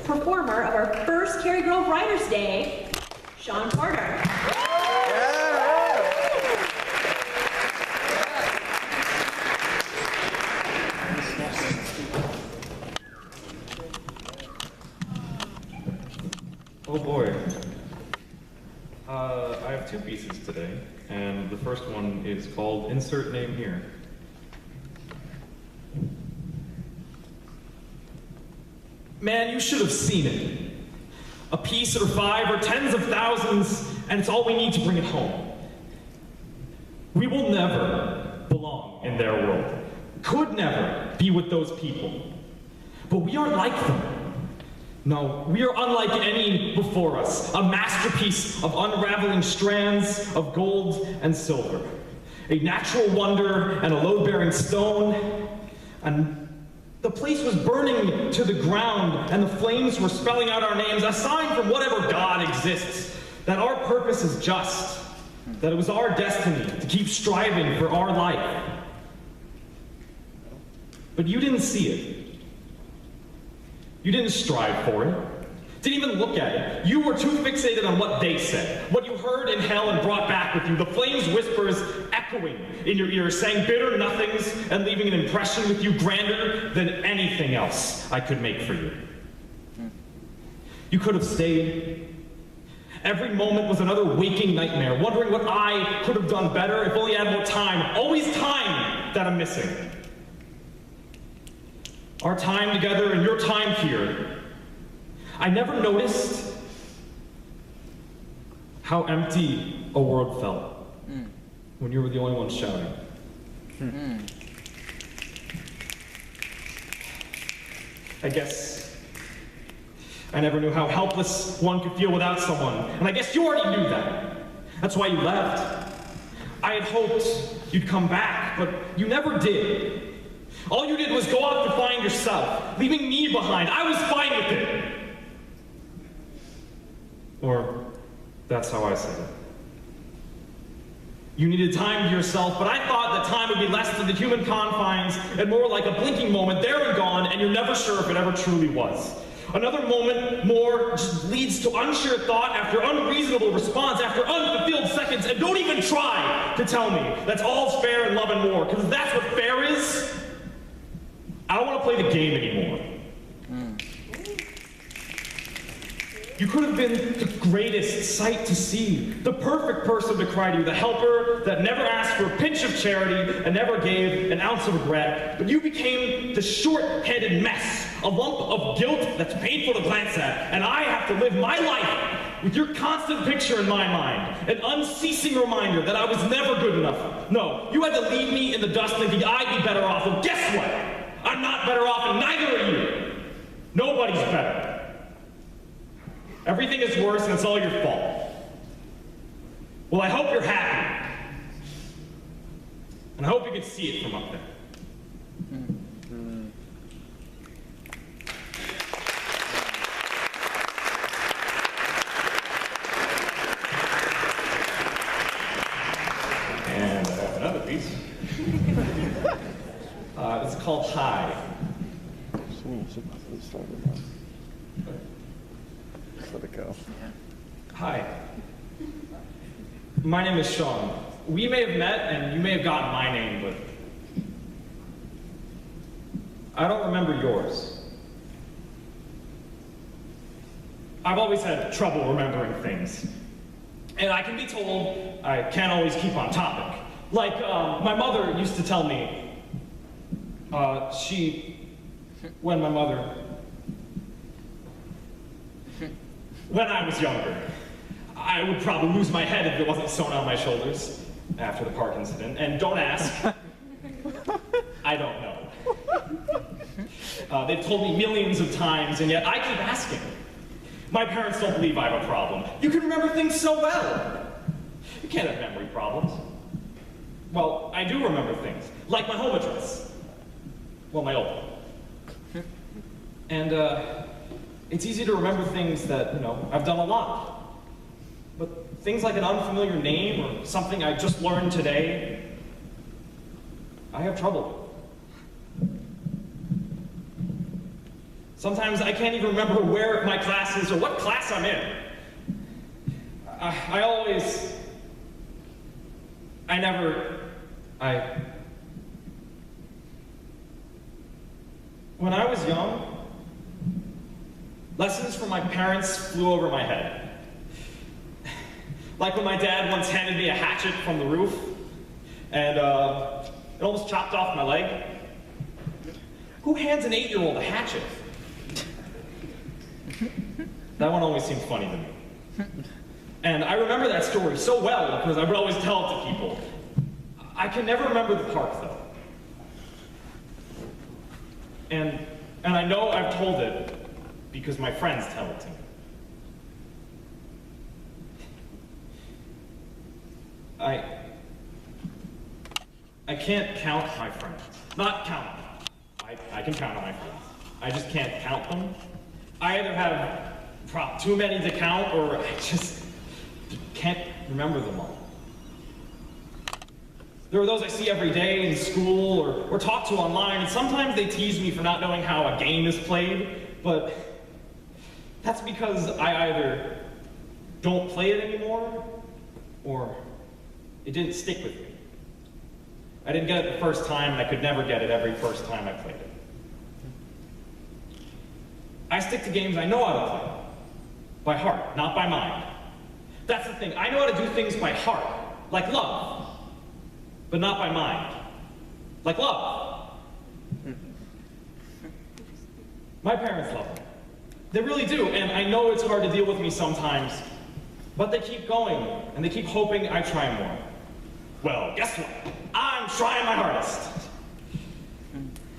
performer of our first Cary Grove Writers' Day, Sean Porter. Oh boy. I have two pieces today, and the first one is called Insert Name Here. Man, you should have seen it. A piece or 5 or tens of thousands, and it's all we need to bring it home. We will never belong in their world. Could never be with those people. But we aren't like them. No, we are unlike any before us, a masterpiece of unraveling strands of gold and silver, a natural wonder and a load-bearing stone, and the place was burning to the ground, and the flames were spelling out our names, a sign from whatever God exists, that our purpose is just, that it was our destiny to keep striving for our life. But you didn't see it. You didn't strive for it. Didn't even look at it. You were too fixated on what they said, what you heard in hell and brought back with you, the flames' whispers echoing in your ears, saying bitter nothings and leaving an impression with you grander than anything else I could make for you. You could have stayed. Every moment was another waking nightmare, wondering what I could have done better if only I had more time. Always time that I'm missing. Our time together and your time here. I never noticed how empty a world felt when you were the only one shouting. I guess I never knew how helpless one could feel without someone, and I guess you already knew that. That's why you left. I had hoped you'd come back, but you never did. All you did was go off to find yourself, leaving me behind. I was fine with it. Or that's how I said it. You needed time to yourself, but I thought that time would be less than the human confines and more like a blinking moment, there and gone, and you're never sure if it ever truly was. Another moment more just leads to unsure thought after unreasonable response, after unfulfilled seconds, and don't even try to tell me that's all's fair in love and war, because if that's what fair is, I don't want to play the game anymore. You could have been the greatest sight to see, the perfect person to cry to, the helper that never asked for a pinch of charity and never gave an ounce of regret, but you became the short-headed mess, a lump of guilt that's painful to glance at, and I have to live my life with your constant picture in my mind, an unceasing reminder that I was never good enough. No, you had to leave me in the dust thinking I'd be better off, and guess what? I'm not better off, and neither are you. Nobody's better. Everything is worse, and it's all your fault. Well, I hope you're happy. And I hope you can see it from up there. And I have another piece. It's called Hi. Just let it go. Hi. My name is Sean. We may have met, and you may have gotten my name, but I don't remember yours. I've always had trouble remembering things. And I can be told I can't always keep on topic. Like, my mother used to tell me, when I was younger, I would probably lose my head if it wasn't sewn on my shoulders after the park incident. And don't ask. I don't know. They've told me millions of times, and yet I keep asking. My parents don't believe I have a problem. You can remember things so well. You can't have memory problems. Well, I do remember things, like my home address. Well, my old one. And, it's easy to remember things that, I've done a lot. But things like an unfamiliar name or something I just learned today, I have trouble with. Sometimes I can't even remember where my class is or what class I'm in. When I was young, lessons from my parents flew over my head. Like when my dad once handed me a hatchet from the roof, and it almost chopped off my leg. Who hands an 8-year-old a hatchet? That one always seemed funny to me. And I remember that story so well because I would always tell it to people. I can never remember the part though. And I know I've told it because my friends tell it to me. I can't count my friends. Not count them. I can count on my friends. I just can't count them. I either have too many to count or I just can't remember them all. There are those I see every day in school or talk to online, and sometimes they tease me for not knowing how a game is played, but that's because I either don't play it anymore or it didn't stick with me. I didn't get it the first time, and I could never get it every first time I played it. I stick to games I know how to play, by heart, not by mind. That's the thing, I know how to do things by heart, like love, but not by mind, like love. My parents love me. They really do, and I know it's hard to deal with me sometimes, but they keep going, and they keep hoping I try more. Well, guess what? I'm trying my hardest.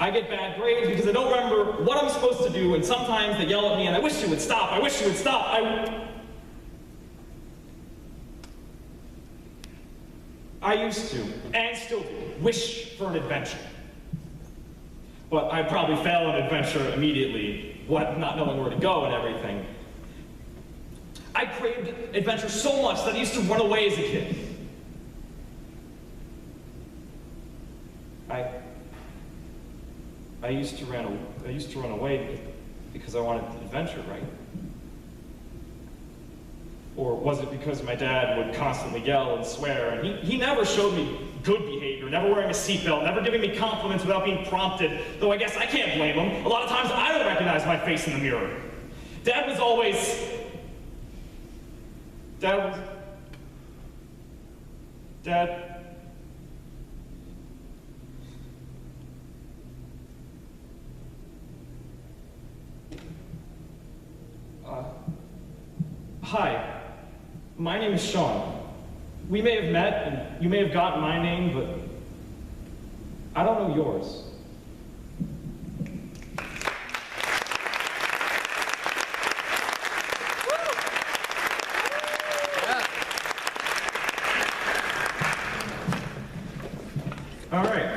I get bad grades because I don't remember what I'm supposed to do, and sometimes they yell at me, and I wish you would stop, I wish you would stop. I used to, and still do, wish for an adventure. But I'd probably fail an adventure immediately, not knowing where to go and everything. I craved adventure so much that I used to run away as a kid. I used to run away because I wanted adventure, right? Or was it because my dad would constantly yell and swear, and he never showed me good behavior, never wearing a seatbelt, never giving me compliments without being prompted, though I guess I can't blame him. A lot of times I don't recognize my face in the mirror. Dad, hi, my name is Sean. We may have met, and you may have gotten my name, but I don't know yours. All right.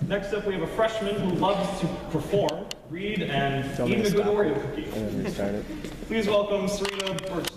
Next up, we have a freshman who loves to perform, read, and eat a good Oreo cookie. Please welcome Serena Burst.